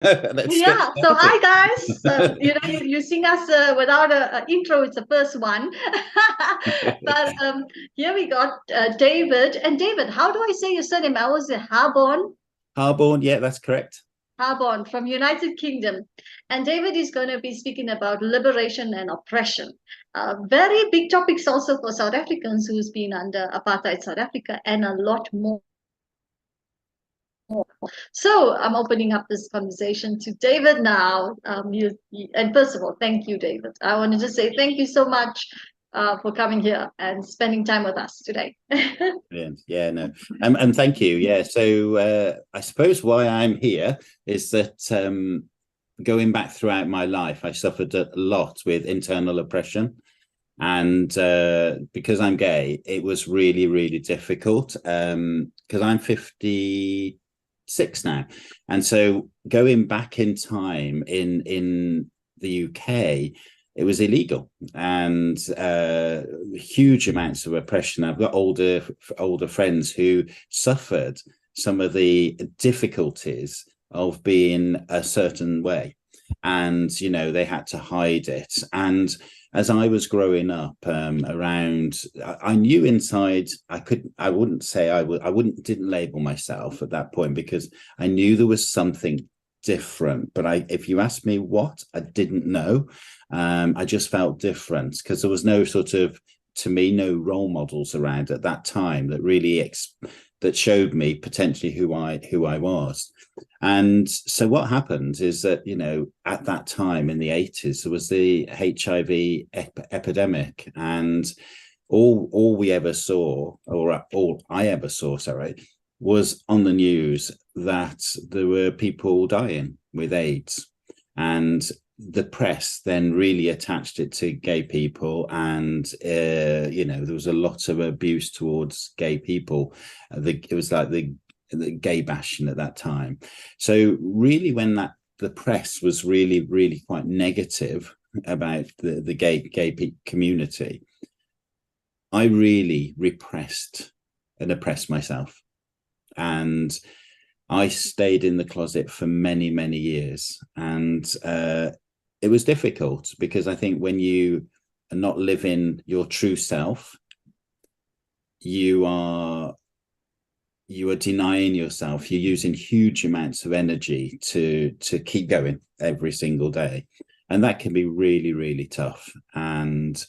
Let's get Yeah, so started. hi guys. You sing us without a intro, it's the first one. But here we got David. And David, how do I say your surname? I was Harborne, Harborne, yeah, that's correct. Harborne from United Kingdom. And David is going to be speaking about liberation and oppression. Very big topics also for South Africans who's been under apartheid South Africa and a lot more. So I'm opening up this conversation to David now. And first of all, thank you, David. I want to just say thank you so much for coming here and spending time with us today. Brilliant. Yeah, no. And thank you. Yeah. So I suppose why I'm here is that going back throughout my life, I suffered a lot with internal oppression. And because I'm gay, it was really, really difficult. Because I'm 56 now. And so going back in time in the UK, it was illegal, and huge amounts of oppression. I've got older friends who suffered some of the difficulties of being a certain way, and they had to hide it. And as I was growing up, around, I knew inside I wouldn't say didn't label myself at that point, because I knew there was something different. But if you asked me what, I didn't know. I just felt different because there was no sort of, to me, no role models around at that time that really that showed me potentially who I was. And so what happened is that, at that time in the 80s, there was the HIV epidemic, and all we ever saw, or all I ever saw, sorry, was on the news that there were people dying with AIDS. And the press then really attached it to gay people, and there was a lot of abuse towards gay people. It was like the gay bashing at that time. So really, when the press was really, really quite negative about the gay community, I really repressed and oppressed myself. And I stayed in the closet for many, many years. And it was difficult, because I think when you are not living your true self, you are denying yourself. You're using huge amounts of energy to keep going every single day. And that can be really, really tough. And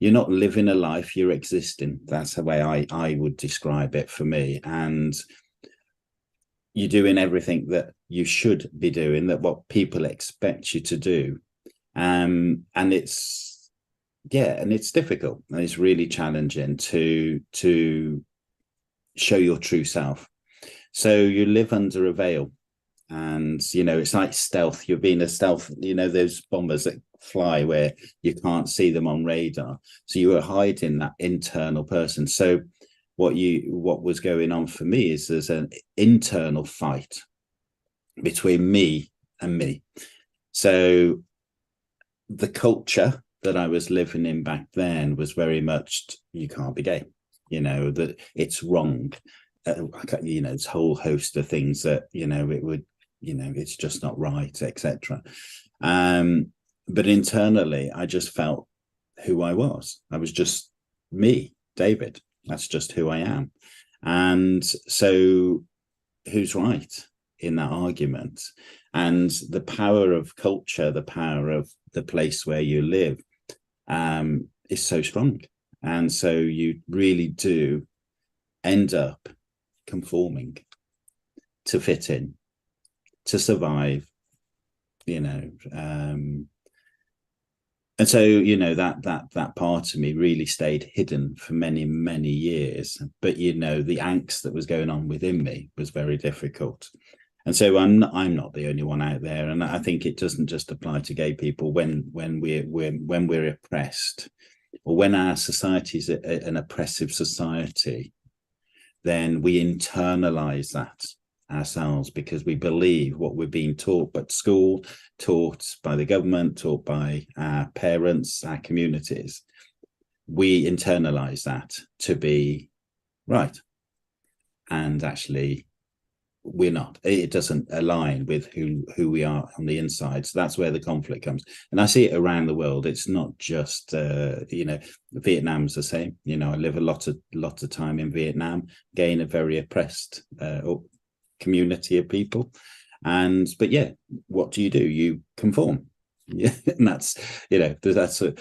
you're not living a life, you're existing. That's the way I would describe it for me. And you're doing everything that you should be doing, that what people expect you to do. And it's difficult, and it's really challenging to show your true self. So you live under a veil, and it's like stealth. You're being a stealth, those bombers that fly where you can't see them on radar. So you were hiding that internal person. So what was going on for me is there's an internal fight between me and me. So the culture that I was living in back then was very much, you can't be gay, that it's wrong. This whole host of things that, it would, it's just not right, etc. But internally, I just felt who I was. I was just me, David. That's just who I am. And so who's right in that argument? And the power of culture, the power of the place where you live, is so strong. And so you really do end up conforming to fit in, to survive, and so that part of me really stayed hidden for many, many years. But the angst that was going on within me was very difficult. And so I'm not the only one out there, and I think it doesn't just apply to gay people. When we're oppressed, or when our society is an oppressive society, then we internalize that ourselves, because we believe what we're being taught at school, taught by the government, taught by our parents, our communities. We internalize that to be right. And actually, we're not. It doesn't align with who we are on the inside. So that's where the conflict comes. And I see it around the world. It's not just Vietnam's the same. I live a lot of time in Vietnam, again, a very oppressed community of people. But yeah, what do? You conform. Yeah, and that's so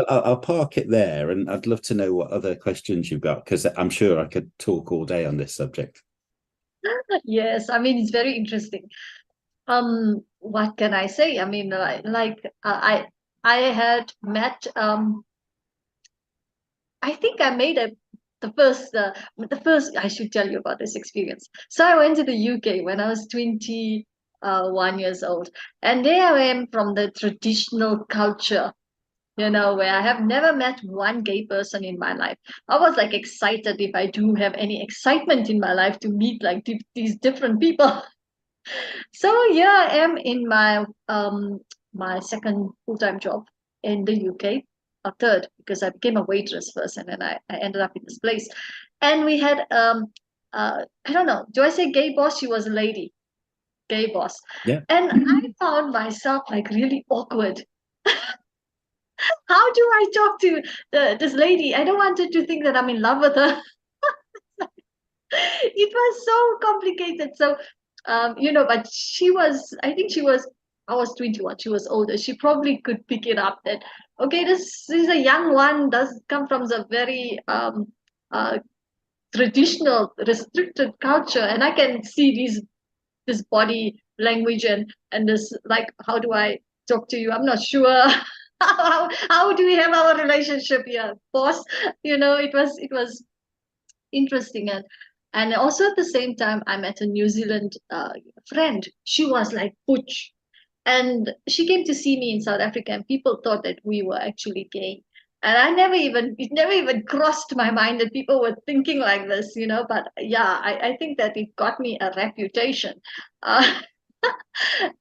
I'll park it there, and I'd love to know what other questions you've got, because I'm sure I could talk all day on this subject. Yes, I mean, it's very interesting. What can I say? I mean, I had met I think I made the first I should tell you about this experience. So I went to the UK when I was 21 years old, and there I am from the traditional culture, where I have never met one gay person in my life. I was like excited, if I do have any excitement in my life, to meet like these different people. So here I am in my second full-time job in the UK, or third, because I became a waitress first, and then I ended up in this place. And we had I don't know, do I say gay boss? She was a lady, gay boss. Yeah. And I found myself like really awkward. How do I talk to this lady? I don't want her to think that I'm in love with her. It was so complicated. So, but I think I was 21, she was older. She probably could pick it up that, okay, this is a young one, does come from a very uh, traditional, restricted culture. And I can see this body language and this, like, how do I talk to you? I'm not sure. How do we have our relationship here, boss? It was interesting. And also at the same time, I met a New Zealand friend. She was like butch, and she came to see me in South Africa, and people thought that we were actually gay. And it never even crossed my mind that people were thinking like this, but yeah, I think that it got me a reputation. uh,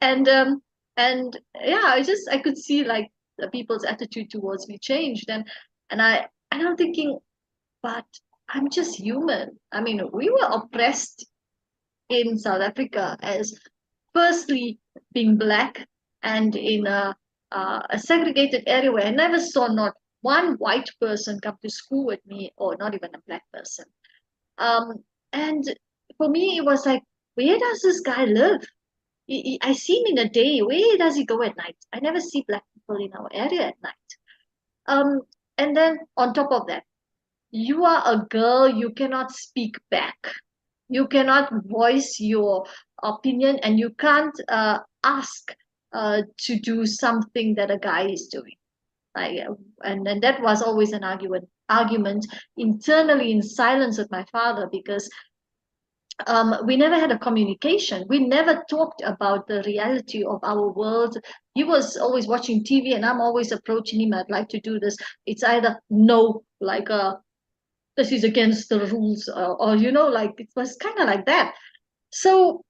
and yeah, I could see like the people's attitude towards me changed. And I'm thinking, but I'm just human. I mean, we were oppressed in South Africa as, firstly, being black, and in a segregated area where I never saw not one white person come to school with me, or not even a black person. And for me, it was like, where does this guy live? I see him in the day. Where does he go at night? I never see black people in our area at night. And then on top of that, you are a girl, you cannot speak back. You cannot voice your opinion, and you can't ask to do something that a guy is doing. And that was always an argument internally in silence with my father, because we never had a communication. We never talked about the reality of our world. He was always watching TV, and I'm always approaching him. I'd like to do this. It's either no, like this is against the rules, or like it was kind of like that. So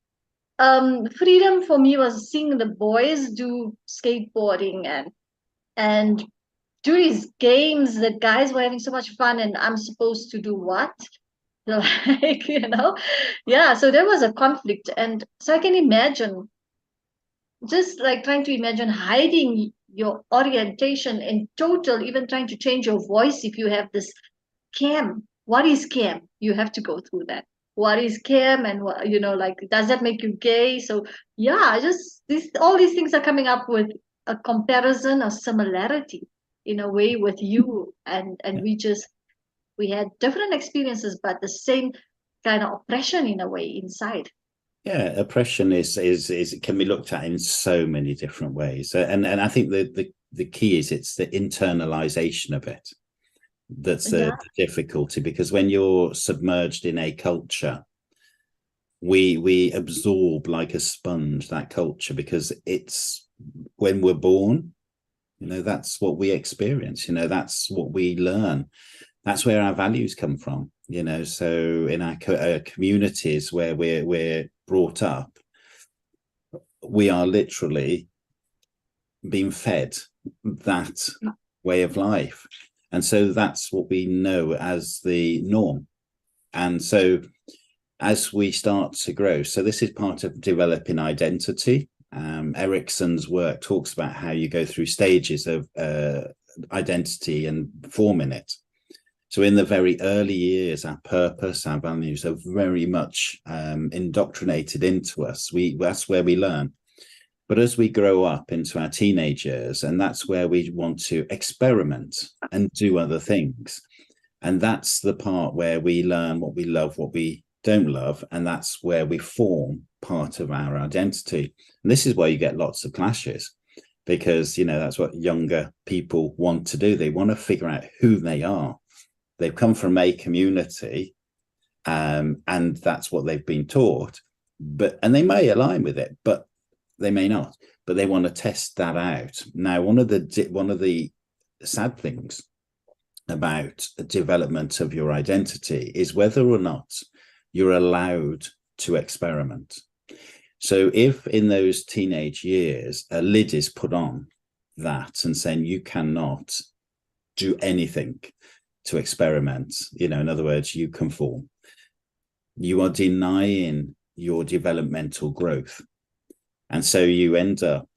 freedom for me was seeing the boys do skateboarding and do these games that guys were having so much fun, and I'm supposed to do what? Like, yeah. So there was a conflict, and so I can imagine, just like trying to imagine hiding your orientation in total, even trying to change your voice if you have this cam. What is cam? You have to go through that. What is cam? And what, like, does that make you gay? So yeah, just all these things are coming up with a comparison or similarity in a way with you, and we had different experiences, but the same kind of oppression in a way inside. Yeah, oppression is it can be looked at in so many different ways, and I think the key is it's the internalization of it that's the difficulty, because when you're submerged in a culture, we absorb like a sponge that culture, because it's when we're born, that's what we experience, that's what we learn, that's where our values come from, so in our communities where we're brought up, we are literally being fed that way of life, and so that's what we know as the norm. And so as we start to grow, so this is part of developing identity. Erickson's work talks about how you go through stages of identity and forming it. So in the very early years, our purpose, our values are very much indoctrinated into us. That's where we learn. But as we grow up into our teenage years, and that's where we want to experiment and do other things. And that's the part where we learn what we love, what we don't love. And that's where we form part of our identity. And this is where you get lots of clashes, because, you know, that's what younger people want to do. They want to figure out who they are. They've come from a community, and that's what they've been taught, and they may align with it, but they may not. But they want to test that out. Now, one of the sad things about the development of your identity is whether or not you're allowed to experiment. So if in those teenage years a lid is put on that and saying you cannot do anything to experiment, you know, in other words, you conform, you are denying your developmental growth. And so you end up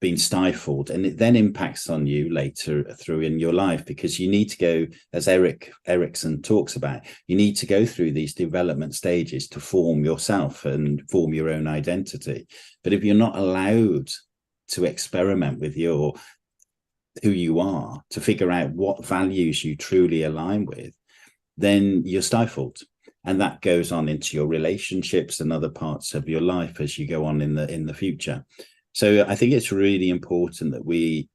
being stifled, and it then impacts on you later through in your life, because you need to go, as Erickson talks about, you need to go through these development stages to form yourself and form your own identity. But if you're not allowed to experiment with who you are, to figure out what values you truly align with, then you're stifled. And that goes on into your relationships and other parts of your life as you go on in the future. So I think it's really important that we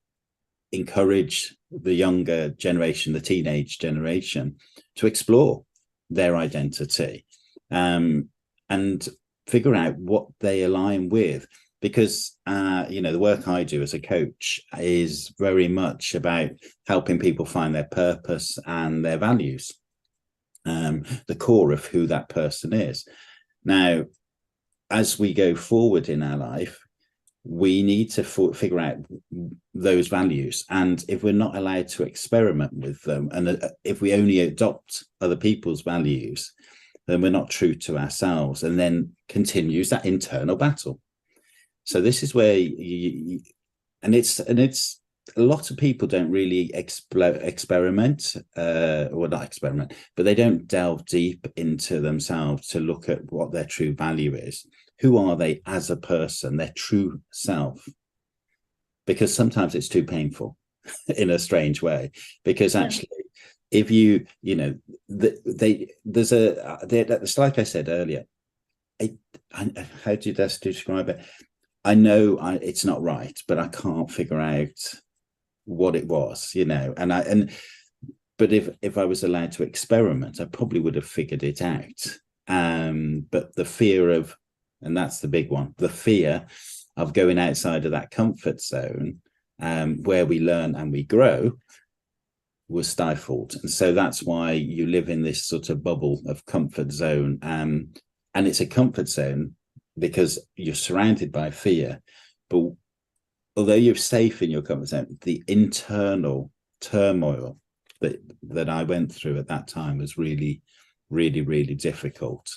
encourage the younger generation, the teenage generation, to explore their identity, and figure out what they align with. Because, you know, the work I do as a coach is very much about helping people find their purpose and their values, the core of who that person is. Now, as we go forward in our life, we need to figure out those values. And if we're not allowed to experiment with them, and if we only adopt other people's values, then we're not true to ourselves, and then continues that internal battle. So this is where it's a lot of people don't really experiment, well, not experiment, but they don't delve deep into themselves to look at what their true value is. Who are they as a person, their true self? Because sometimes it's too painful in a strange way, because actually, if you know, it's like I said earlier, how do you best describe it? I know it's not right, but I can't figure out what it was, you know, but if I was allowed to experiment, I probably would have figured it out. But the fear of, and that's the big one, the fear of going outside of that comfort zone, where we learn and we grow, was stifled. And so that's why you live in this sort of bubble of comfort zone. And it's a comfort zone because you're surrounded by fear. But although you're safe in your comfort zone, the internal turmoil that I went through at that time was really, really, really difficult.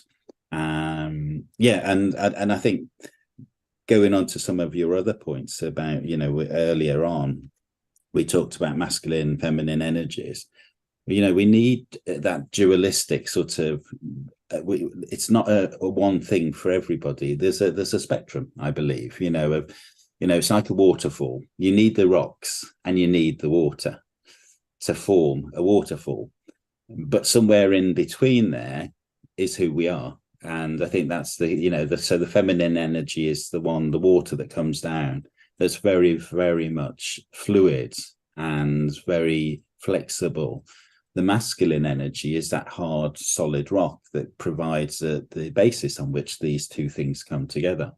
And I think going on to some of your other points about, you know, earlier on, we talked about masculine and feminine energies. You know, we need that dualistic sort of, it's not a one thing for everybody. There's a spectrum, I believe, you know, it's like a waterfall. You need the rocks and you need the water to form a waterfall. But somewhere in between there is who we are. And I think that's so the feminine energy is the water that comes down, that's very, very much fluid and very flexible. The masculine energy is that hard, solid rock that provides the basis on which these two things come together.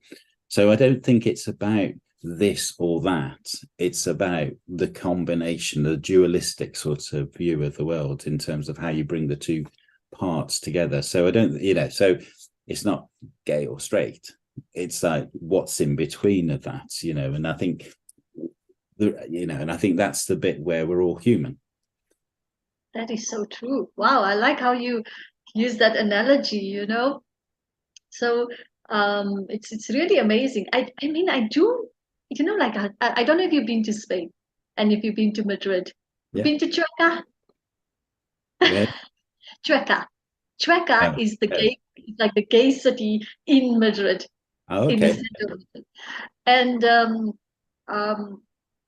So I don't think it's about this or that. It's about the combination, the dualistic sort of view of the world in terms of how you bring the two parts together. So I don't, so it's not gay or straight. It's like what's in between of that, and I think, and I think that's the bit where we're all human. That is so true. Wow, I like how you use that analogy, you know. So it's really amazing. I mean, I do, you know, like I don't know if you've been to Spain and if you've been to Madrid. You've Yeah. been to Chueca? Where? Chueca. Chueca Oh, is the okay. gay, it's like the gay city in Madrid, Oh, in the okay. center of it. And um,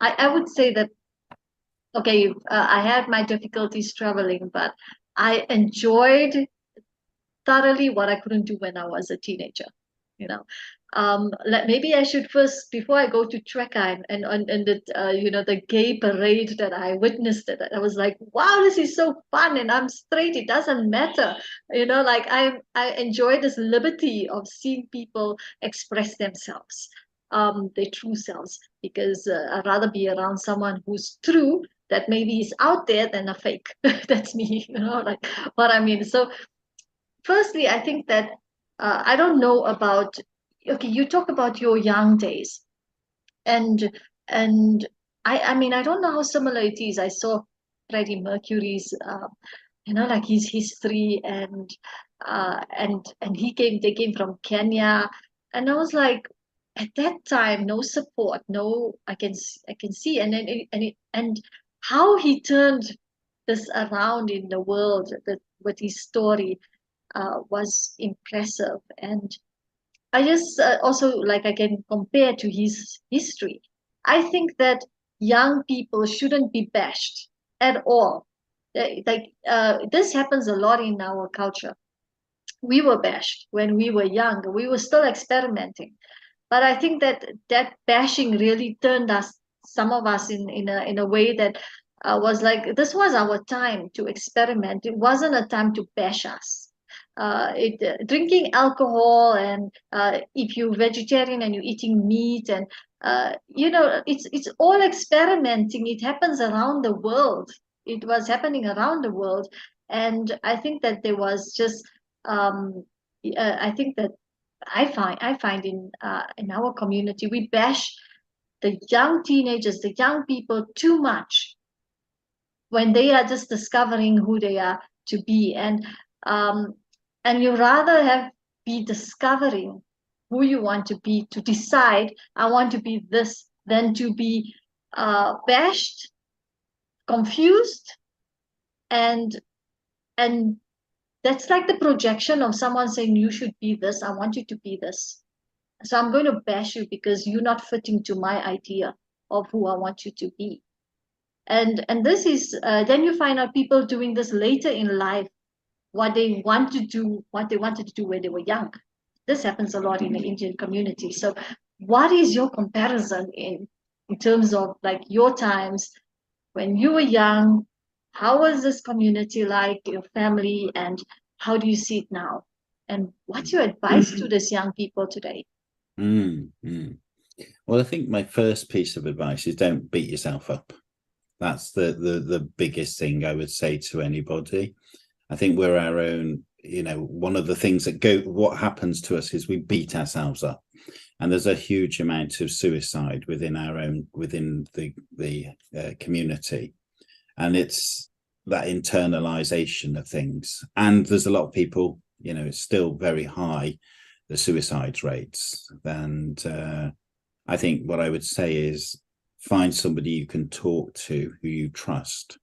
I would say that, okay, I had my difficulties traveling, but I enjoyed thoroughly what I couldn't do when I was a teenager. You know, maybe I should first, before I go to Treka and the you know, the gay parade that I witnessed it. I was like, wow, this is so fun, and I'm straight. It doesn't matter. You know, like I enjoy this liberty of seeing people express themselves, their true selves, because I'd rather be around someone who's true, that maybe is out there, than a fake. That's me. You know, like what I mean. So firstly, I think that I don't know about. Okay, you talk about your young days, and and I mean, I don't know how similar it is. I saw Freddie Mercury's, you know, like his history, and he came. They came from Kenya, and I was like, at that time, no support, no. I can see, and how he turned this around in the world, that with his story was impressive. And I just also, like, I can compare to his history. I think that young people shouldn't be bashed at all. This happens a lot in our culture. We were bashed when we were young. We were still experimenting, but I think that that bashing really turned us, some of us, in a way that was like, this was our time to experiment. It wasn't a time to bash us. Drinking alcohol, and if you're vegetarian and you're eating meat, and you know, it's all experimenting. It happens around the world. It was happening around the world, and I think that there was just I think that I find in our community, we bash the young teenagers, the young people, too much when they are just discovering who they are to be. Um and you rather have be discovering who you want to be, to decide, I want to be this, than to be bashed, confused, and and that's like the projection of someone saying, you should be this, I want you to be this. So I'm going to bash you because you're not fitting to my idea of who I want you to be. And this is then you find out people doing this later in life, what they want to do, what they wanted to do when they were young. This happens a lot in the Indian community. So what is your comparison in terms of like your times when you were young? How was this community like, your family, and how do you see it now? And what's your advice to these young people today? Mm, mm. Well, I think my first piece of advice is don't beat yourself up. That's the biggest thing I would say to anybody. I think we're our own, you know, one of the things what happens to us is we beat ourselves up. And there's a huge amount of suicide within the community. And it's that internalization of things. And there's a lot of people, you know, it's still very high, the suicide rates. And I think what I would say is find somebody you can talk to, who you trust.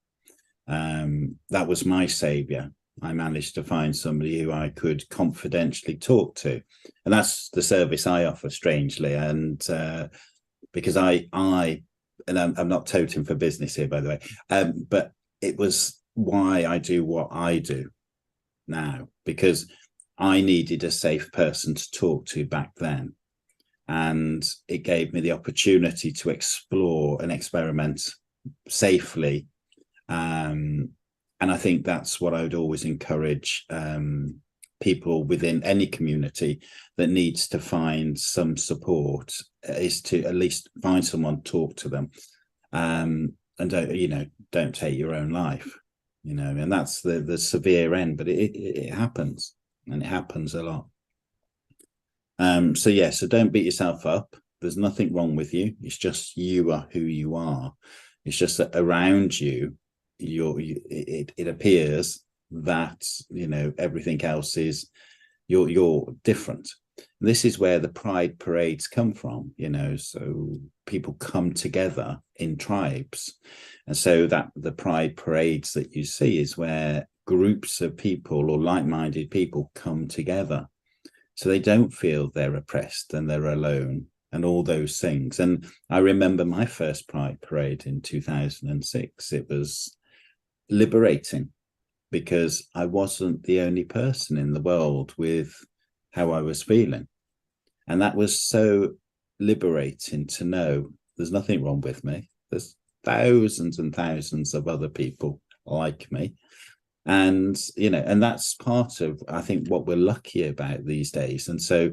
That was my savior. I managed to find somebody who I could confidentially talk to, and that's the service I offer, strangely. And because and I'm not toting for business here, by the way, but it was why I do what I do now, because I needed a safe person to talk to back then. And it gave me the opportunity to explore and experiment safely. And I think that's what I would always encourage people within any community that needs to find some support, is to at least find someone, talk to them, and don't take your own life, and that's the severe end, but it happens, and it happens a lot. So don't beat yourself up. There's nothing wrong with you. It's just you are who you are. It's just that around you, it appears that, you know, everything else is, you're different. This is where the pride parades come from, you know, so people come together in tribes. And so that the pride parades that you see is where groups of people or like-minded people come together. So they don't feel they're oppressed and they're alone and all those things. And I remember my first pride parade in 2006. It was liberating because I wasn't the only person in the world with how I was feeling. And that was so liberating to know there's nothing wrong with me. There's thousands and thousands of other people like me. And, you know, and that's part of, I think, what we're lucky about these days. And so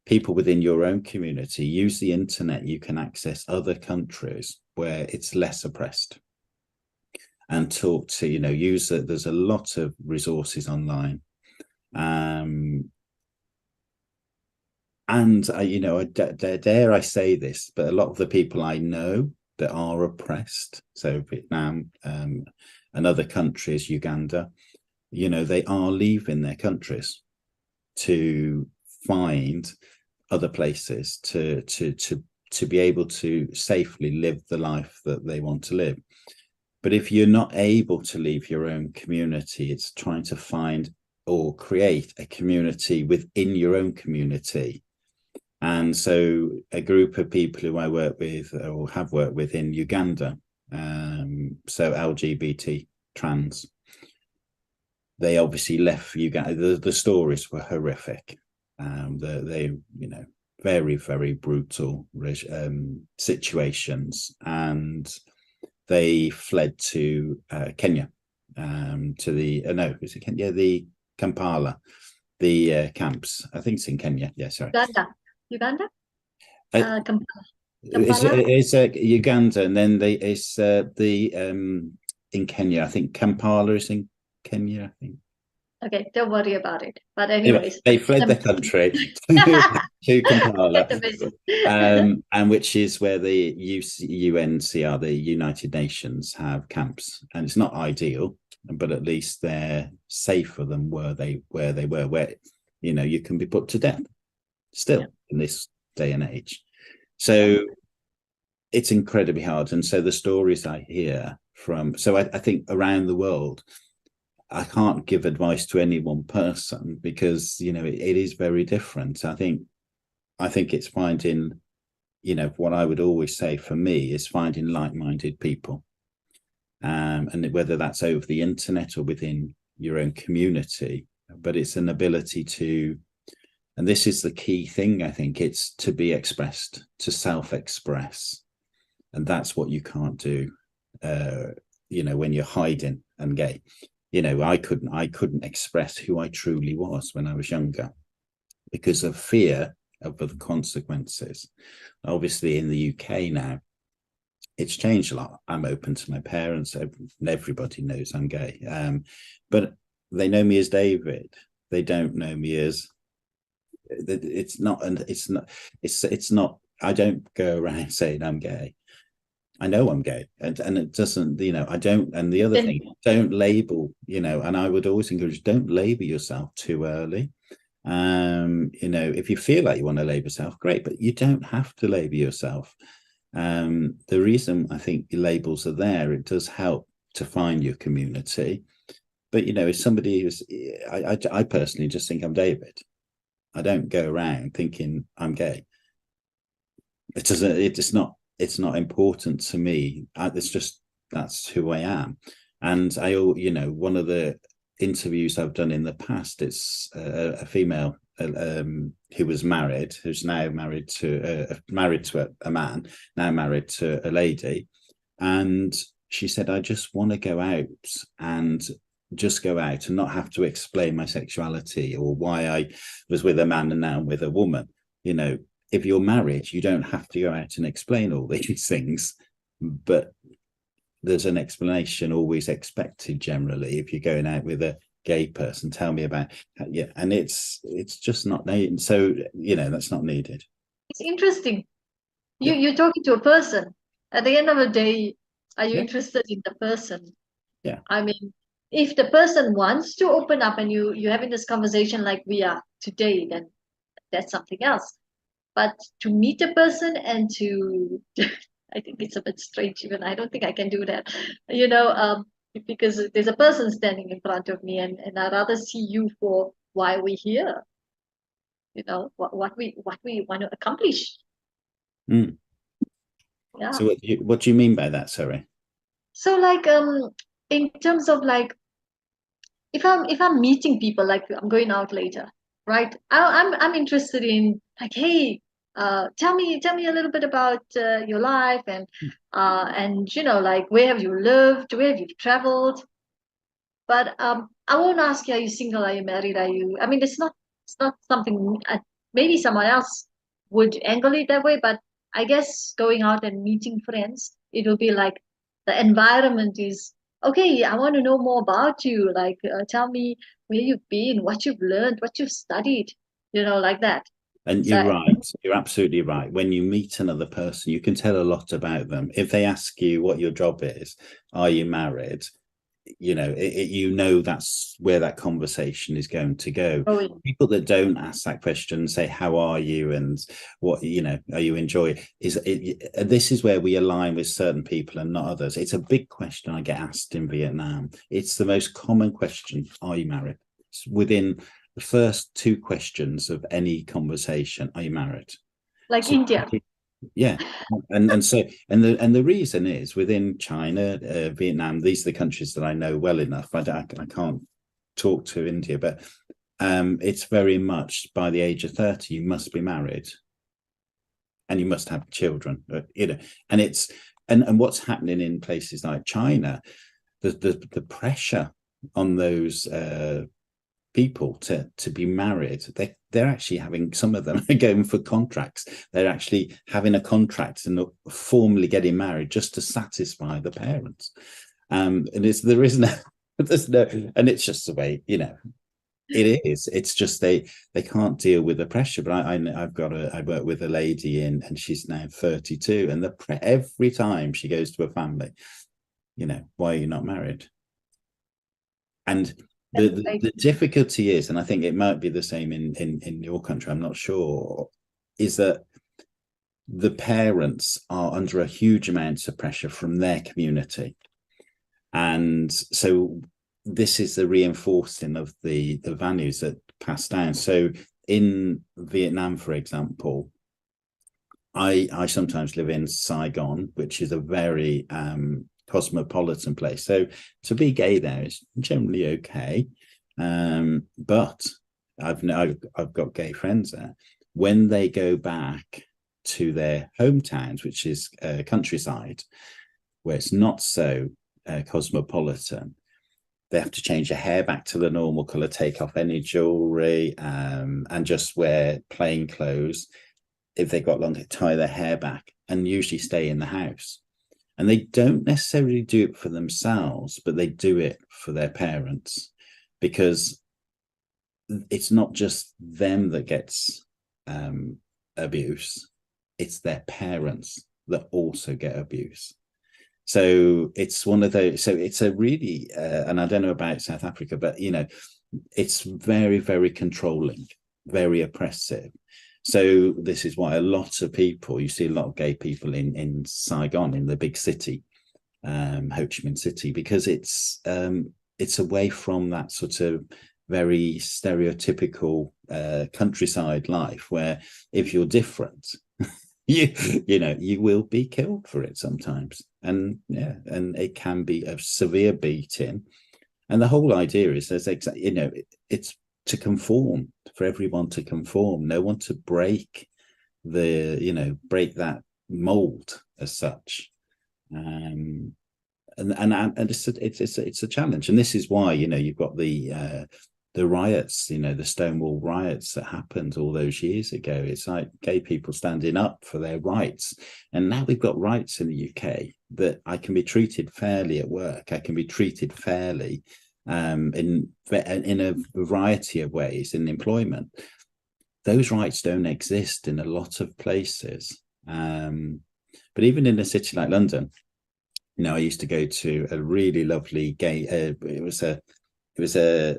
people within your own community use the internet. You can access other countries where it's less oppressed and talk to, you know, use it. There's a lot of resources online. And you know, dare I say this, but a lot of the people I know that are oppressed, so Vietnam and other countries, Uganda, you know, they are leaving their countries to find other places to be able to safely live the life that they want to live. But if you're not able to leave your own community, it's trying to find or create a community within your own community. And so a group of people who I work with or have worked with in Uganda, so LGBT trans, they obviously left Uganda. The stories were horrific. They, you know, very, very brutal situations. And they fled to Kenya, to the, no, is it Kenya? The Kampala, the camps. I think it's in Kenya. Yeah, sorry. Uganda? Kampala. Kampala? It's Uganda, and then it's in Kenya. I think Kampala is in Kenya, I think. Okay, don't worry about it. But anyways, they fled the country to Kampala, and which is where the UNCR, the United Nations, have camps, and it's not ideal, but at least they're safer than where they were, where, you know, you can be put to death still in this day and age. So it's incredibly hard. And so the stories I hear from, so I think around the world, I can't give advice to any one person because, you know, it is very different. I think it's finding, you know, what I would always say for me is finding like-minded people. And whether that's over the internet or within your own community, but it's an ability to, and this is the key thing, I think, it's to be expressed, to self-express. And that's what you can't do, you know, when you're hiding and gay. You know, I couldn't express who I truly was when I was younger because of fear of the consequences. Obviously, in the UK now, it's changed a lot. I'm open to my parents. Everybody knows I'm gay. But they know me as David. They don't know me as, it's not, I don't go around saying I'm gay. I know I'm gay, and it doesn't, you know, I don't. And the other thing, don't label, you know, and I would always encourage, don't label yourself too early. You know, if you feel like you want to label yourself, great, but you don't have to label yourself. The reason I think labels are there, it does help to find your community. But, you know, if somebody is, I personally just think I'm David. I don't go around thinking I'm gay. It's not important to me. It's just, that's who I am. And you know, one of the interviews I've done in the past, it's a female who was married, who's now married to a man, now married to a lady. And she said, I just want to go out and not have to explain my sexuality or why I was with a man and now I'm with a woman. You know, if you're married, you don't have to go out and explain all these things, but there's an explanation always expected generally if you're going out with a gay person. Tell me about, and it's just not needed. So, you know, that's not needed. It's interesting. You're talking to a person. At the end of the day, are you interested in the person? Yeah. I mean, if the person wants to open up and you're having this conversation like we are today, then that's something else. But to meet a person and to I think it's a bit strange. Even I don't think I can do that, because there's a person standing in front of me, and I'd rather see you for why we're here. What we want to accomplish. Mm. Yeah. So what do you mean by that? Sorry. So like in terms of like if I'm meeting people, like I'm going out later, right? I'm interested in like, hey, tell me a little bit about your life, and like where have you lived, where have you traveled. But I won't ask you, are you single, are you married, are you? I mean, it's not something. Maybe someone else would angle it that way, but I guess going out and meeting friends, it will be like the environment is okay. I want to know more about you. Like, tell me where you've been, what you've learned, what you've studied. Like that. And you're So right. You're absolutely right. When you meet another person, you can tell a lot about them. If they ask you what your job is, are you married? That's where that conversation is going to go. oh, yeah. People that don't ask that question, say, how are you? And what, are you enjoying? This is where we align with certain people and not others. It's a big question I get asked in Vietnam. It's the most common question. Are you married? It's within the first two questions of any conversation. Are you married? Like So, India. yeah, and the reason is within China, Vietnam, these are the countries that I know well enough. I can't talk to India, but it's very much by the age of 30 you must be married and you must have children. And it's and what's happening in places like China, the pressure on those people to be married, they're actually having, some of them are going for contracts. They're actually having a contract and formally getting married just to satisfy the parents. And there is no there's no, and it's just the way it is. It's just they can't deal with the pressure. But I work with a lady and she's now 32, and every time she goes to a family, why are you not married? And the difficulty is, and I think it might be the same in your country, I'm not sure, is that the parents are under a huge amount of pressure from their community. And so this is the reinforcing of the values that pass down. So in Vietnam, for example, I sometimes live in Saigon, which is a very cosmopolitan place. So to be gay there is generally okay. But I've got gay friends there. When they go back to their hometowns, which is countryside, where it's not so cosmopolitan, they have to change their hair back to the normal color, take off any jewelry, and just wear plain clothes. If they got long, they tie their hair back and usually stay in the house. And they don't necessarily do it for themselves, but they do it for their parents, because it's not just them that gets abuse, it's their parents that also get abuse. So it's one of those, so it's a really, and I don't know about South Africa, but, it's very, very controlling, very oppressive. So this is why a lot of people, you see a lot of gay people in Saigon, in the big city, Ho Chi Minh City, because it's away from that sort of very stereotypical countryside life, where if you're different, you will be killed for it sometimes. And it can be a severe beating. And the whole idea is it's to conform, for everyone to conform, no one to break that mold as such. And it's a challenge. And this is why, you've got the riots, the Stonewall riots that happened all those years ago. It's like gay people standing up for their rights. And now we've got rights in the UK that I can be treated fairly at work. I can be treated fairly in a variety of ways in employment. Those rights don't exist in a lot of places. But even in a city like London, I used to go to a really lovely gay. It was a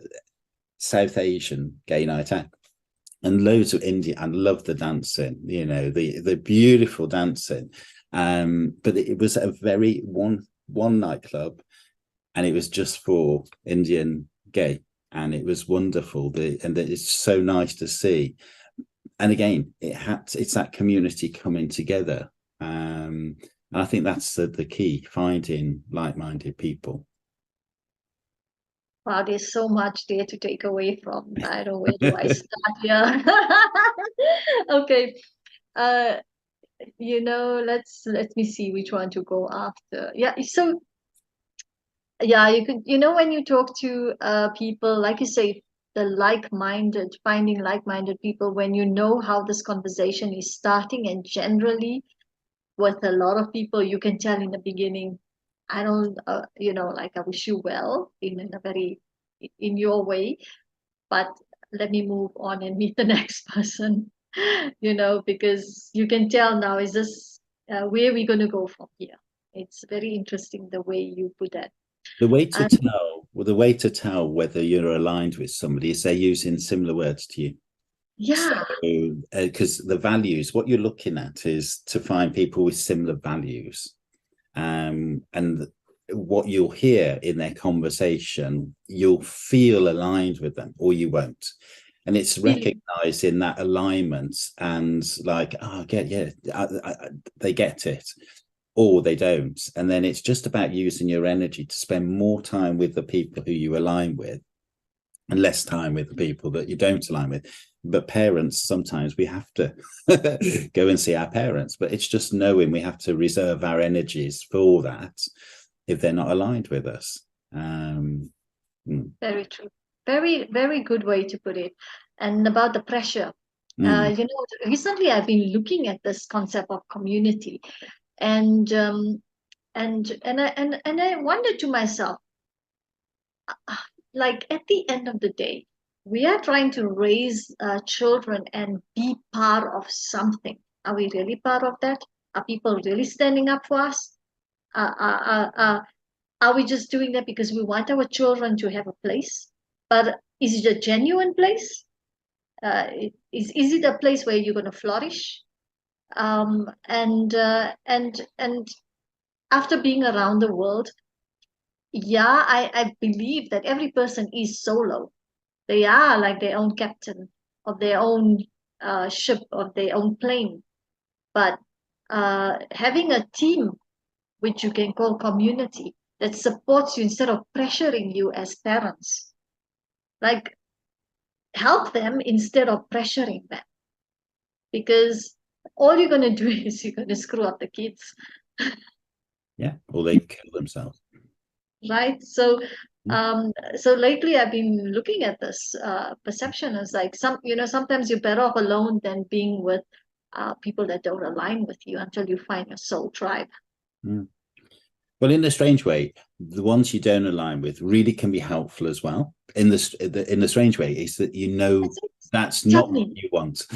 South Asian gay night out, and loads of India, and loved the dancing. The beautiful dancing. But it was a very one nightclub, and it was just for Indian gay, and it was wonderful. And it's so nice to see. And again, it's that community coming together. And I think that's the key, finding like-minded people. Wow, there's so much there to take away from. I don't know, where do I start here? Okay. Let me see which one to go after. Yeah, so yeah, you could, when you talk to people, like you say, finding like-minded people, when you know how this conversation is starting, and generally with a lot of people, you can tell in the beginning, I don't, like, I wish you well in your way, but let me move on and meet the next person, because you can tell now, is this where we're going to go from here? It's very interesting the way you put that. The way to tell whether you're aligned with somebody is they're using similar words to you. Yeah. Because the values, what you're looking at is to find people with similar values. And what you'll hear in their conversation, you'll feel aligned with them, or you won't. And it's recognizing that alignment, and like, they get it, or they don't. And then it's just about using your energy to spend more time with the people who you align with, and less time with the people that you don't align with. But parents, sometimes we have to go and see our parents, but it's just knowing we have to reserve our energies for that if they're not aligned with us. Very true. Very, very good way to put it. And about the pressure, recently I've been looking at this concept of community, and I wondered to myself, like, at the end of the day, we are trying to raise children and be part of something. Are we really part of that? Are people really standing up for us? Are we just doing that because we want our children to have a place? But is it a genuine place? Is it a place where you're going to flourish? And after being around the world, yeah, I believe that every person is solo. They are like their own captain of their own ship, of their own plane. But having a team, which you can call community, that supports you instead of pressuring you as parents, like, help them instead of pressuring them, because all you're going to do is you're going to screw up the kids. Yeah, or they kill themselves. Right. So lately I've been looking at this perception as like, sometimes you're better off alone than being with people that don't align with you until you find your soul tribe. Well, in a strange way, the ones you don't align with really can be helpful as well. In the strange way, is that that's not what you want.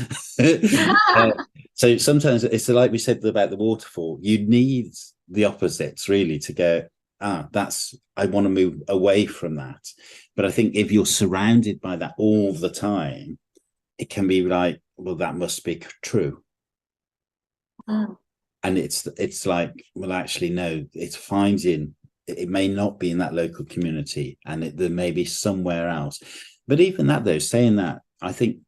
So sometimes it's like we said about the waterfall. You need the opposites really to go, I want to move away from that. But I think if you're surrounded by that all the time, it can be like, well, that must be true. And it's like, well, actually, no, it's finding, it may not be in that local community, and there may be somewhere else. But even that, though, saying that, I think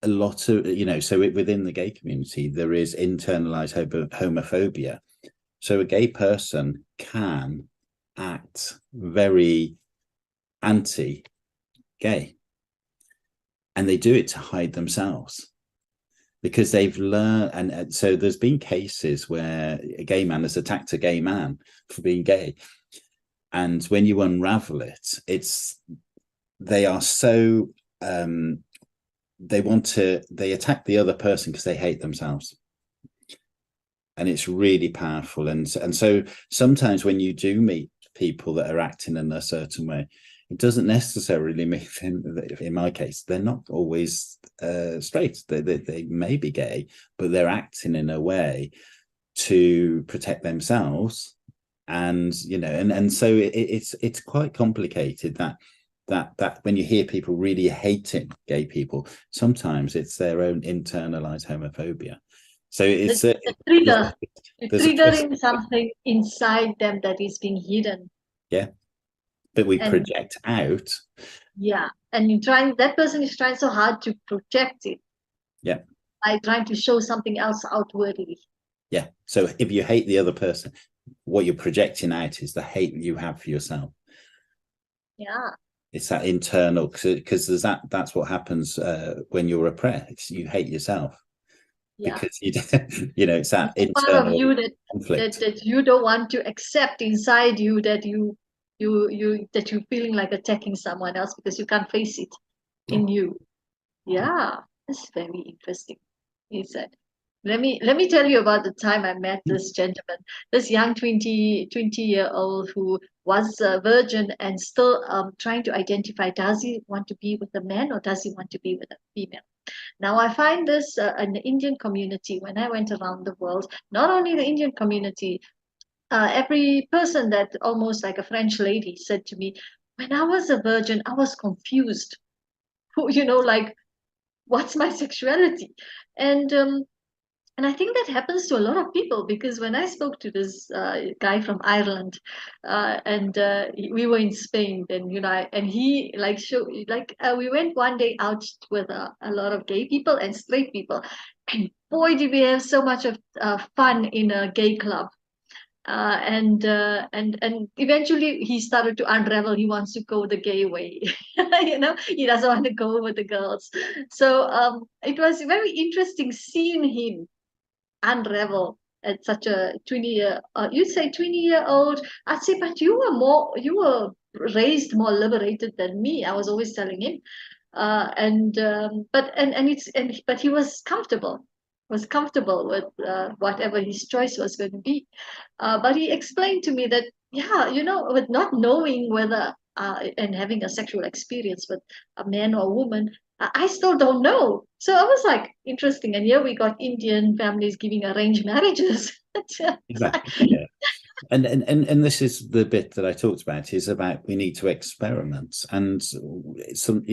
a lot of, so within the gay community, there is internalized homophobia. So a gay person can act very anti-gay, and they do it to hide themselves, because they've learned. And so there's been cases where a gay man has attacked a gay man for being gay, and when you unravel it, they are so they attack the other person because they hate themselves. And it's really powerful. And so sometimes when you do meet people that are acting in a certain way, it doesn't necessarily mean, in my case, they're not always straight. They may be gay, but they're acting in a way to protect themselves And and so it's quite complicated, that when you hear people really hating gay people, sometimes it's their own internalized homophobia. So it's The trigger, there's a twist. triggering something inside them that is being hidden. Yeah, but we And project out. yeah, and that person is trying so hard to protect it. Yeah. By trying to show something else outwardly. Yeah. So if you hate the other person, what you're projecting out is the hate you have for yourself. Yeah. It's that internal, because that's what happens when you're oppressed. You hate yourself. Yeah. Because it's that internal part of you conflict that you don't want to accept inside you, that you're feeling like attacking someone else because you can't face it in you. Yeah, that's very interesting. He said. Let me tell you about the time I met this gentleman, this young 20-year-old who was a virgin and still trying to identify, does he want to be with a man or does he want to be with a female? Now, I find this in the Indian community. When I went around the world, not only the Indian community, every person, that almost like a French lady said to me, when I was a virgin, I was confused. Like, what's my sexuality? And I think that happens to a lot of people, because when I spoke to this guy from Ireland, and we were in Spain, then and he we went one day out with a lot of gay people and straight people, and boy, did we have so much of fun in a gay club. And eventually he started to unravel. He wants to go the gay way. He doesn't want to go with the girls. So it was very interesting seeing him unravel at such a 20-year, you'd say 20-year-old. I'd say, but you were raised more liberated than me. I was always telling him. But he was comfortable with whatever his choice was going to be. But he explained to me that, yeah, with not knowing whether and having a sexual experience with a man or a woman, I still don't know. So I was like, interesting. And here we got Indian families giving arranged marriages. exactly. Yeah. And this is the bit that I talked about, is about, we need to experiment. And some,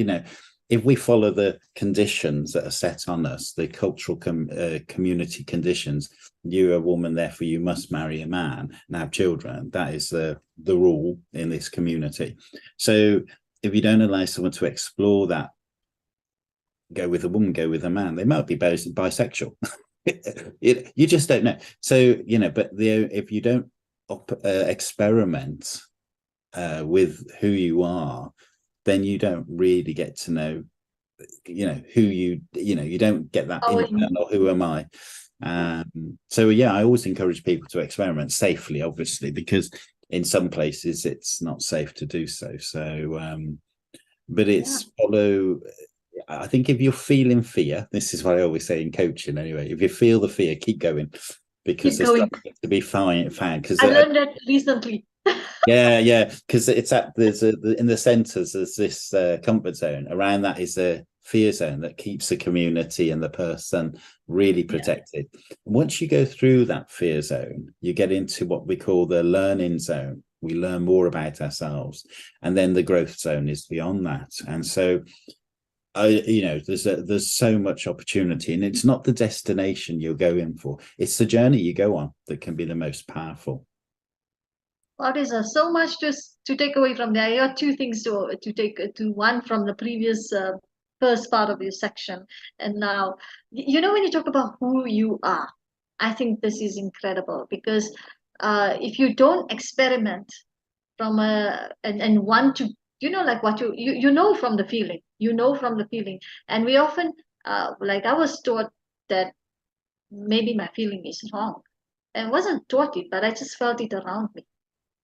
if we follow the conditions that are set on us, the cultural community conditions, you're a woman, therefore you must marry a man and have children. That is the rule in this community. So if you don't allow someone to explore that, go with a woman, go with a man, they might be bisexual. You just don't know. So, but if you don't experiment with who you are, then you don't really get to know, who you don't get that internal, who am I? So yeah, I always encourage people to experiment safely, obviously, because in some places it's not safe to do so. So, but it's follow. I think if you're feeling fear, this is what I always say in coaching anyway, if you feel the fear, keep going, because there's something to be found. Because I learned that recently. Yeah, because it's in the centers, there's this comfort zone. Around that is a fear zone that keeps the community and the person really protected. Once you go through that fear zone, you get into what we call the learning zone. We learn more about ourselves, and then the growth zone is beyond that. And so there's so much opportunity, and it's not the destination you're going for, it's the journey you go on that can be the most powerful. What is so much to take away from there? I got two things to take to one from the previous first part of your section, and now when you talk about who you are, I think this is incredible, because if you don't experiment from and want to, like what you know from the feeling, and we often like I was taught that maybe my feeling is wrong, and wasn't taught it, but I just felt it around me.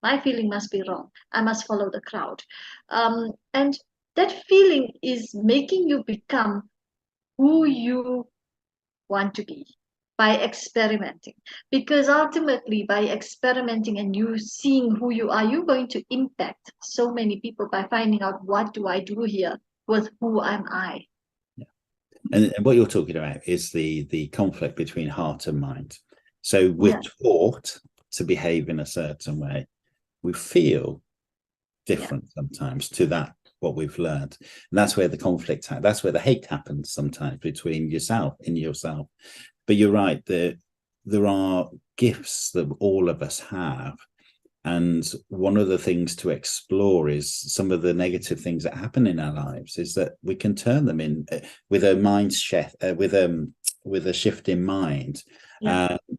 My feeling must be wrong. I must follow the crowd. And that feeling is making you become who you want to be by experimenting. Because ultimately, by experimenting and you seeing who you are, you're going to impact so many people by finding out, what do I do here? With who am I? Yeah. And what you're talking about is the conflict between heart and mind. So we're taught to behave in a certain way. We feel different sometimes to that, what we've learned. And that's where the conflict, that's where the hate happens sometimes between yourself. But you're right, there are gifts that all of us have. And one of the things to explore is some of the negative things that happen in our lives, is that we can turn them in with a mind shift, with a shift in mind.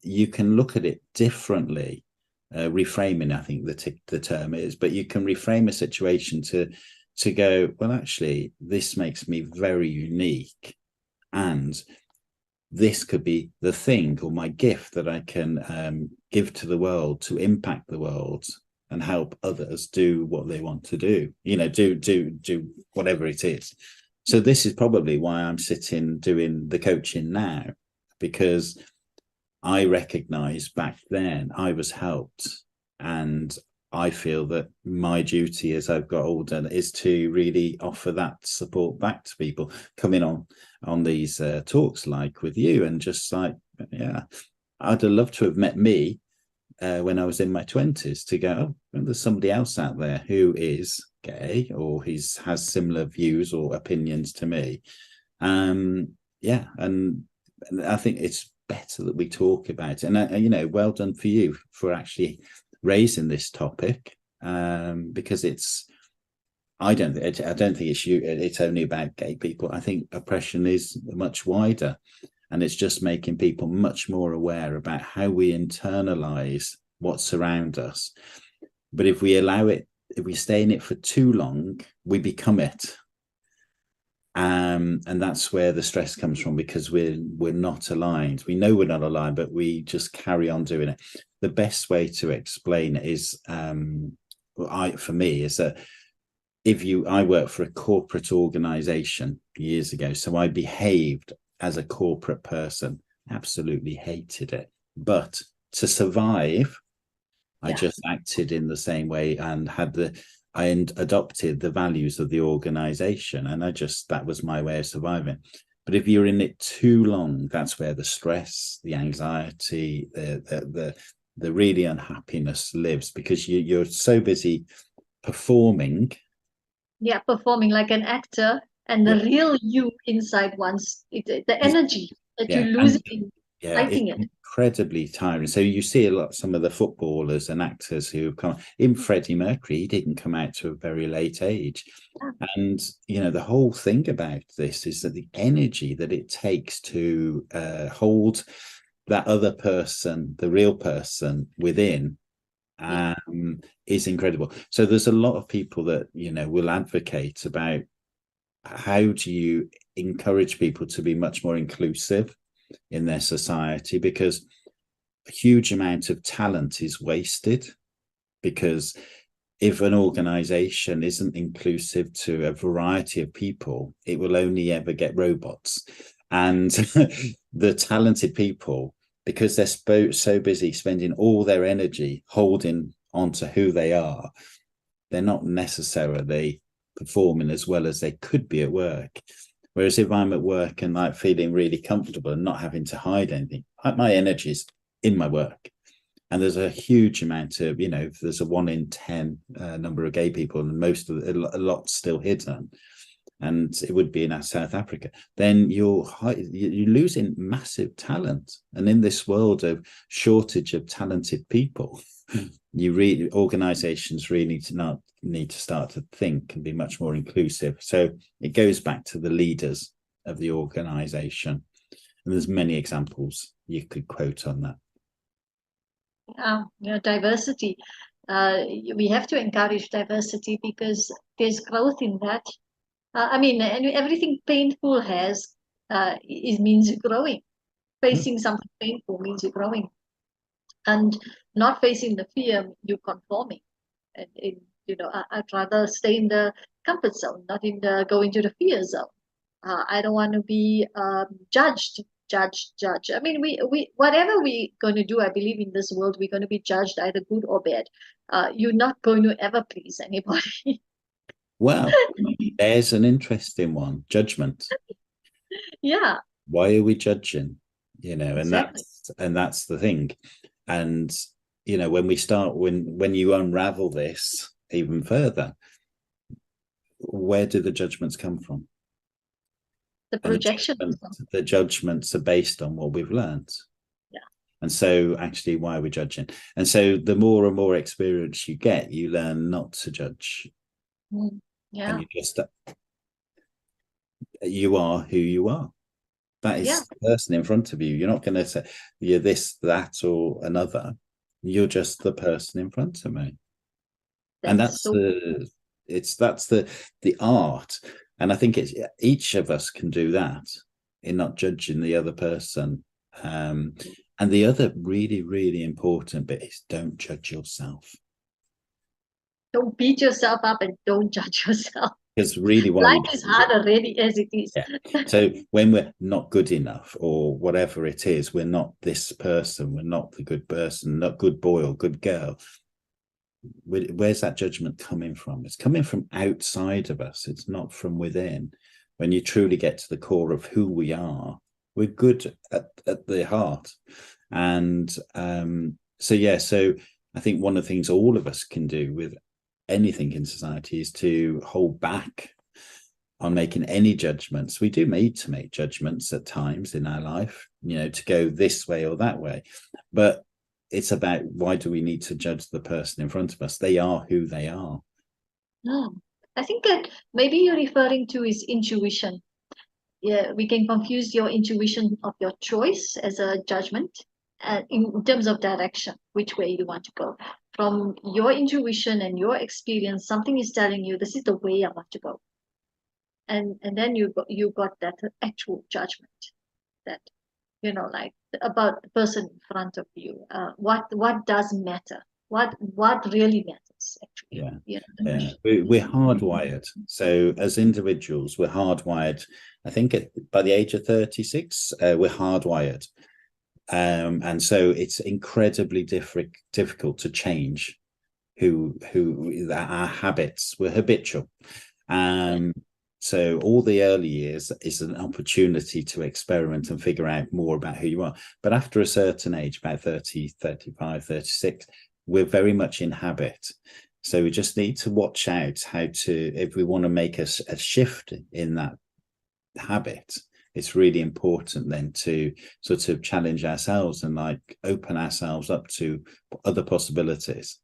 You can look at it differently. Reframing, I think the term is, but you can reframe a situation to go, well, actually, this makes me very unique, and this could be the thing or my gift that I can give to the world to impact the world and help others do what they want to do, do whatever it is. So this is probably why I'm sitting doing the coaching now, because I recognize back then I was helped, and I feel that my duty as I've got older is to really offer that support back to people coming on these talks like with you, and just like, yeah, I'd have loved to have met me when I was in my 20s, to go, oh, there's somebody else out there who is gay or has similar views or opinions to me. Yeah, and I think it's better that we talk about it. And well done for you for actually raising this topic, because I don't think it's only about gay people. I think oppression is much wider, and it's just making people much more aware about how we internalize what's around us. But if we allow it, if we stay in it for too long, we become it. And that's where the stress comes from, because we're not aligned. We know we're not aligned, but we just carry on doing it. The best way to explain it is, for me, is that I worked for a corporate organization years ago, so I behaved as a corporate person, absolutely hated it. But to survive, I just acted in the same way and I adopted the values of the organization, and that was my way of surviving. But if you're in it too long, that's where the stress, the anxiety, the really unhappiness lives, because you're so busy performing. Yeah, performing like an actor, and the real you inside the energy that you lose in fighting it. Incredibly tiring. So you see some of the footballers and actors who come in. Freddie Mercury, he didn't come out to a very late age. And the whole thing about this is that the energy that it takes to hold that other person, the real person within, is incredible. So there's a lot of people that will advocate about how do you encourage people to be much more inclusive in their society, because a huge amount of talent is wasted. Because if an organization isn't inclusive to a variety of people, it will only ever get robots. And the talented people, because they're so busy spending all their energy holding onto who they are, they're not necessarily performing as well as they could be at work. Whereas if I'm at work and like feeling really comfortable and not having to hide anything, my energy's in my work. And there's a huge amount of, there's a 1 in 10 number of gay people, and a lot still hidden. And it would be in South Africa. Then you're losing massive talent. And in this world of shortage of talented people, organizations really need to start to think and be much more inclusive. So it goes back to the leaders of the organization, and there's many examples you could quote on that. Diversity. We have to encourage diversity, because there's growth in that. And everything painful means you're growing. Facing something painful means you're growing, and not facing the fear, you're conforming. And I'd rather stay in the comfort zone, not go into the fear zone. I don't want to be judged. We whatever we're going to do, I believe in this world, we're going to be judged either good or bad. You're not going to ever please anybody. Well, there's an interesting one: judgment. Yeah. Why are we judging? Exactly. And that's the thing. And you know, when you unravel this even further, where do the judgments come from? The And projection. the judgments are based on what we've learned. Yeah. And so actually, why are we judging? And so the more and more experience you get, you learn not to judge. Yeah. And you are who you are. That is the person in front of you. You're not going to say you're this, that, or another. You're just the person in front of me. And that's the art. And I think it's each of us can do that in not judging the other person. And the other really, really important bit is don't judge yourself. Don't beat yourself up and don't judge yourself. Because really, life is hard already as it is. Yeah. So when we're not good enough or whatever it is, we're not this person, we're not the good person, not good boy or good girl. Where's that judgment coming from? It's coming from outside of us. It's not from within. When you truly get to the core of who we are, we're good at the heart. And so I think one of the things all of us can do with anything in society is to hold back on making any judgments. We do need to make judgments at times in our life, you know, to go this way or that way. But it's about, why do we need to judge the person in front of us? They are who they are. I think that maybe you're referring to is intuition. Yeah, we can confuse your intuition of your choice as a judgment in terms of direction, which way you want to go. From your intuition and your experience, something is telling you this is the way I want to go. And then you got that actual judgment that, you know, like about the person in front of you. What does matter? What really matters, actually? Yeah. We're hardwired. So as individuals, we're hardwired. I think by the age of 36, we're hardwired. And so it's incredibly difficult to change who our habits. We're habitual. So all the early years is an opportunity to experiment and figure out more about who you are. But after a certain age, about 30, 35, 36, we're very much in habit. So we just need to watch out how to, if we want to make a shift in that habit, it's really important then to sort of challenge ourselves and like open ourselves up to other possibilities.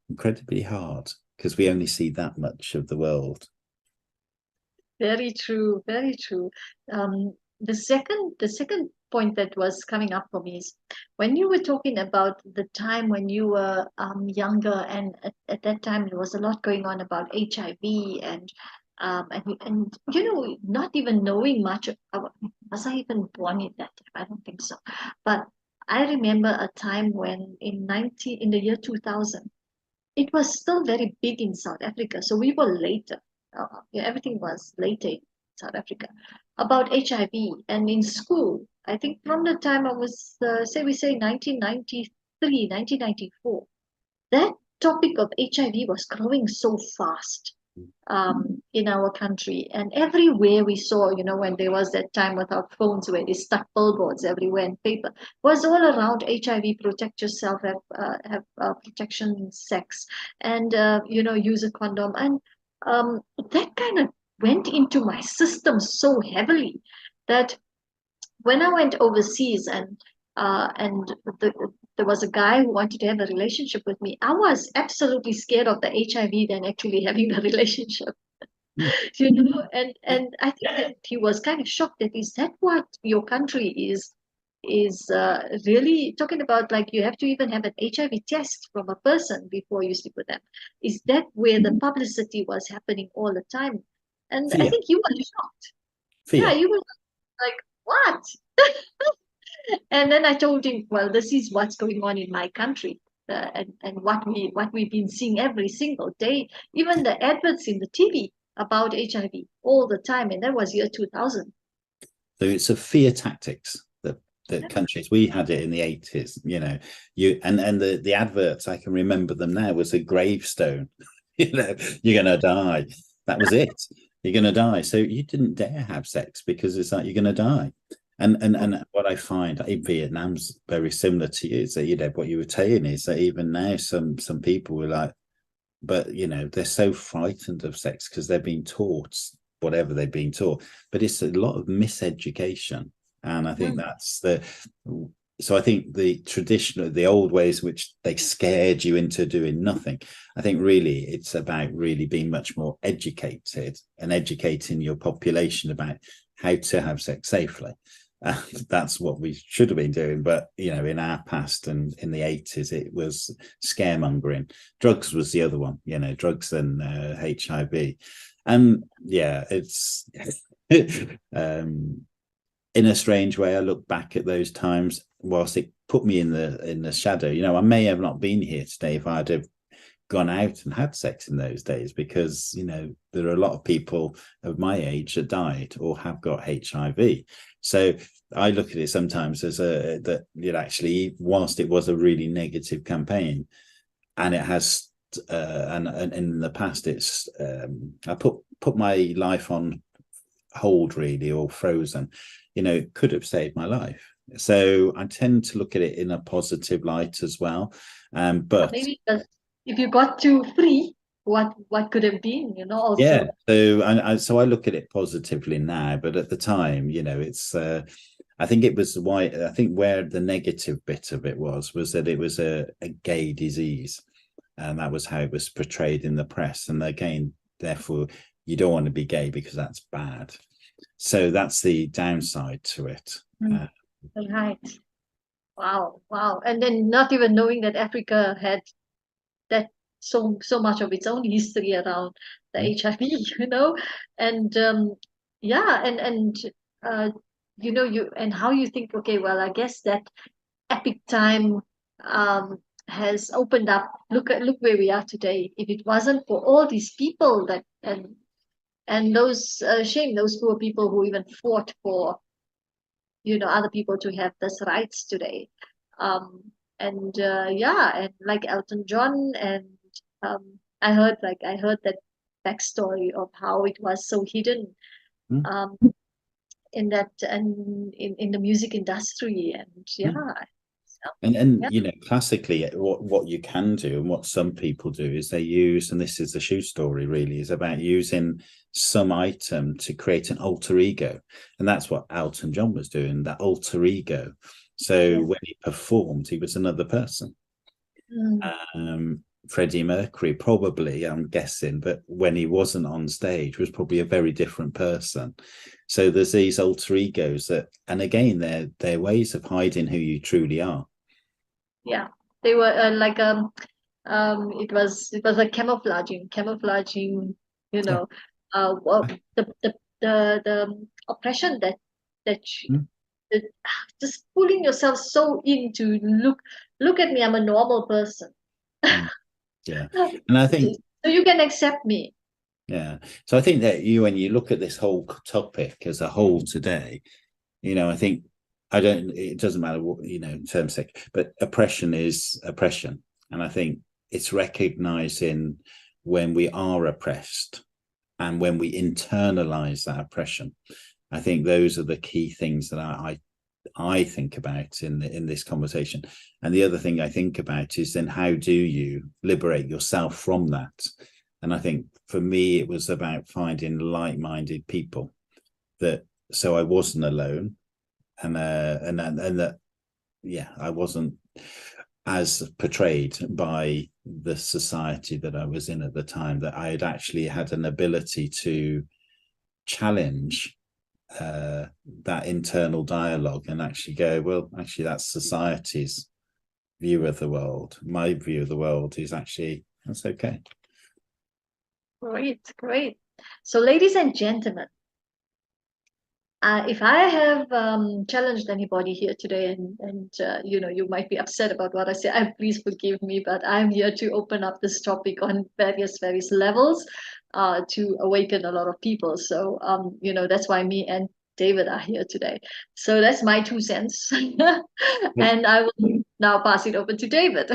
Incredibly hard because we only see that much of the world. Very true, very true. The second point that was coming up for me is when you were talking about the time when you were younger, and at that time there was a lot going on about HIV and you know, not even knowing much about, was I even born in that time? I don't think so. But I remember a time when in the year 2000, it was still very big in South Africa. So we were later. Everything was later in South Africa about HIV. And in school, I think from the time I was, say 1993, 1994, that topic of HIV was growing so fast in our country. And everywhere we saw, you know, when there was that time without phones where they stuck billboards everywhere and paper, was all around HIV, protect yourself, have protection sex, and, you know, use a condom. And that kind of went into my system so heavily that when I went overseas and there was a guy who wanted to have a relationship with me, I was absolutely scared of the HIV than actually having the relationship. You know, and I think that he was kind of shocked that, is that what your country is really talking about? Like, you have to even have an HIV test from a person before you sleep with them. Is that where the publicity was happening all the time? And Fear. I think you were shocked. Fear. Yeah, you were like, what? And then I told him, well, this is what's going on in my country. And what we've been seeing every single day, even the adverts in the TV about HIV all the time, and that was year 2000. So it's a fear tactics that countries, we had it in the 80s, you know, and the adverts, I can remember them now, was a gravestone. You know, you're gonna die. That was it. You're gonna die. So you didn't dare have sex because it's like, you're gonna die. And what I find in Vietnam's very similar to you is that, you know, what you were saying is that even now some people were like, but you know, they're so frightened of sex because they've been taught whatever they've been taught, but it's a lot of miseducation. And I think that's so I think the traditional, the old ways which they scared you into doing nothing, I think really it's about really being much more educated and educating your population about how to have sex safely. That's what we should have been doing. But, you know, in our past and in the 80s, it was scaremongering. Drugs was the other one, you know, drugs and HIV. And yeah, it's in a strange way, I look back at those times, whilst it put me in the shadow. You know, I may have not been here today if I'd have gone out and had sex in those days, because, you know, there are a lot of people of my age that died or have got HIV. So I look at it sometimes as that it actually, whilst it was a really negative campaign, and it has and in the past it's I put my life on hold, really, or frozen, you know, it could have saved my life. So I tend to look at it in a positive light as well. But maybe if you got too free, what could have been, you know, also. Yeah, so I look at it positively now, but at the time, you know, it's I think it was why, I think where the negative bit of it was that it was a gay disease, and that was how it was portrayed in the press. And again, therefore, you don't want to be gay because that's bad. So that's the downside to it. Right. Wow. And then not even knowing that Africa had that so much of its own history around the HIV, you know, and yeah, and you know, you and how you think, okay, well, I guess that epic time has opened up. Look where we are today. If it wasn't for all these people that and those those poor people who even fought for, you know, other people to have this rights today. Um, and yeah, and like Elton John, and I heard that backstory of how it was so hidden um, in that and in the music industry, and yeah. And you know, classically, what you can do and what some people do is they use, and this is the shoe story really, is about using some item to create an alter ego. And that's what Elton John was doing, that alter ego. So when he performed, he was another person. Freddie Mercury, probably, I'm guessing, but when he wasn't on stage, was probably a very different person. So there's these alter egos that, and again, they're ways of hiding who you truly are. Yeah, they were like it was like camouflaging, you know, well, the oppression that that just pulling yourself so into look at me, I'm a normal person. Yeah, and I think so you can accept me. Yeah, so I think that when you look at this whole topic as a whole today, you know, I think it doesn't matter what, you know, in terms of, but oppression is oppression. And I think it's recognizing when we are oppressed and when we internalize that oppression. I think those are the key things that I think about in this conversation. And the other thing I think about is then how do you liberate yourself from that? And I think for me, it was about finding like-minded people, that so I wasn't alone. And that, yeah, I wasn't as portrayed by the society that I was in at the time, that I had actually had an ability to challenge that internal dialogue and actually go, well, actually, that's society's view of the world. My view of the world is actually, that's okay. Great. So, ladies and gentlemen, if I have challenged anybody here today, and you know, you might be upset about what I say, please forgive me, but I'm here to open up this topic on various levels to awaken a lot of people. So you know, that's why me and David are here today. So that's my 2 cents. And I will now pass it over to David.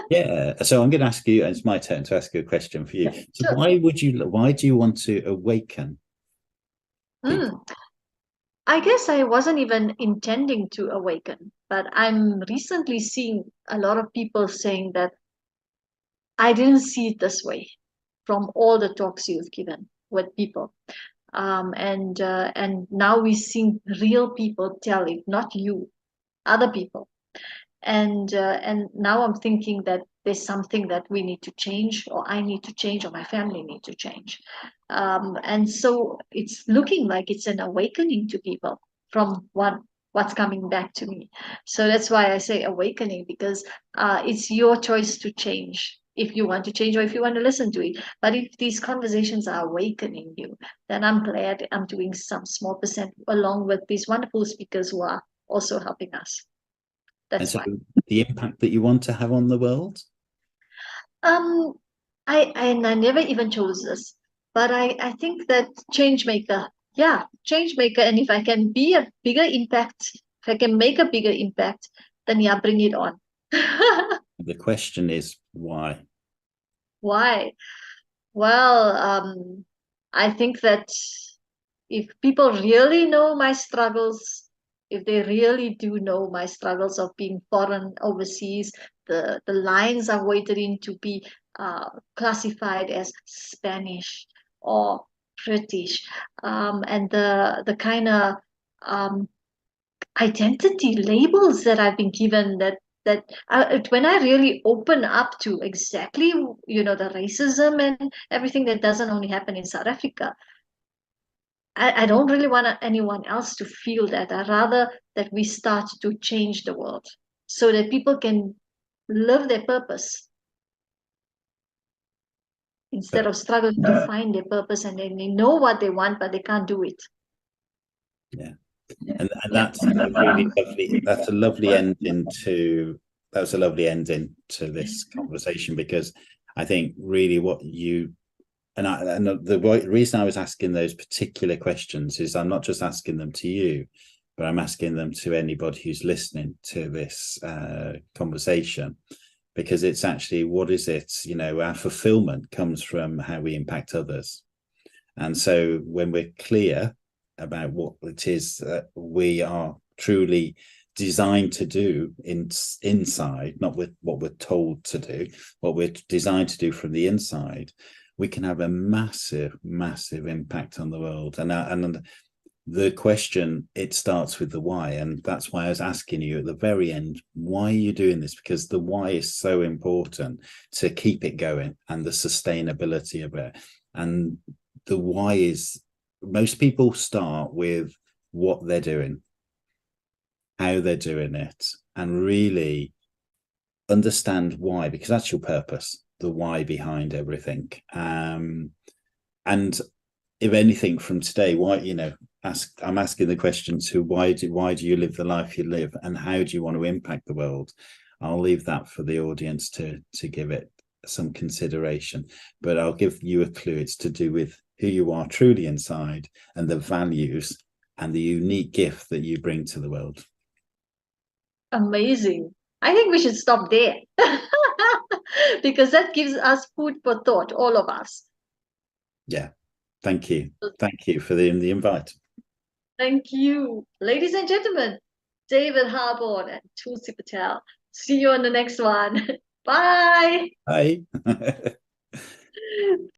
Yeah, so I'm going to ask you, and it's my turn to ask you a question for you. So sure. why do you want to awaken people? I guess I wasn't even intending to awaken, but I'm recently seeing a lot of people saying that I didn't see it this way from all the talks you've given with people. And now we're seeing real people tell it, not you, other people. And now I'm thinking that there's something that we need to change, or I need to change, or my family need to change. And so it's looking like it's an awakening to people from what's coming back to me. So that's why I say awakening, because it's your choice to change if you want to change or if you want to listen to it. But if these conversations are awakening you, then I'm glad I'm doing some small percent along with these wonderful speakers who are also helping us. And That's so why. the impact that you want to have on the world? Um, I never even chose this, but I think that change maker, yeah, change maker. And if I can be a bigger impact, if I can make a bigger impact, then yeah, bring it on. The question is why? Why? Well, I think that if people really know my struggles, if they really do know my struggles of being foreign overseas, the lines I've waited in to be classified as Spanish or British, and the kind of um, identity labels that I've been given, that when I really open up to exactly, the racism and everything that doesn't only happen in South Africa, I don't really want anyone else to feel that. I rather that we start to change the world so that people can live their purpose instead But of struggling to find their purpose, and then they know what they want but they can't do it. yeah, and Yeah. that's a really lovely. That's a lovely ending to. That was a lovely ending to this conversation, because I think really what you and the reason I was asking those particular questions is I'm not just asking them to you, but I'm asking them to anybody who's listening to this conversation, because it's actually, what is it? Our fulfillment comes from how we impact others. And so when we're clear about what it is that we are truly designed to do inside, not with what we're told to do, what we're designed to do from the inside, we can have a massive, massive impact on the world. And the question, it starts with the why. And that's why I was asking you at the very end, why are you doing this? Because the why is so important to keep it going, and the sustainability of it. And the why is, most people start with what they're doing, how they're doing it, and really understand why, because that's your purpose, the why behind everything. And if anything from today, why, I'm asking the question to why do you live the life you live, and how do you want to impact the world? I'll leave that for the audience to give it some consideration, but I'll give you a clue. It's to do with who you are truly inside, and the values and the unique gift that you bring to the world. Amazing. I think we should stop there because that gives us food for thought, all of us. Yeah. Thank you. Thank you for the invite. Thank you. Ladies and gentlemen, David Harborne and Tulsi Patel. See you on the next one. Bye. Bye.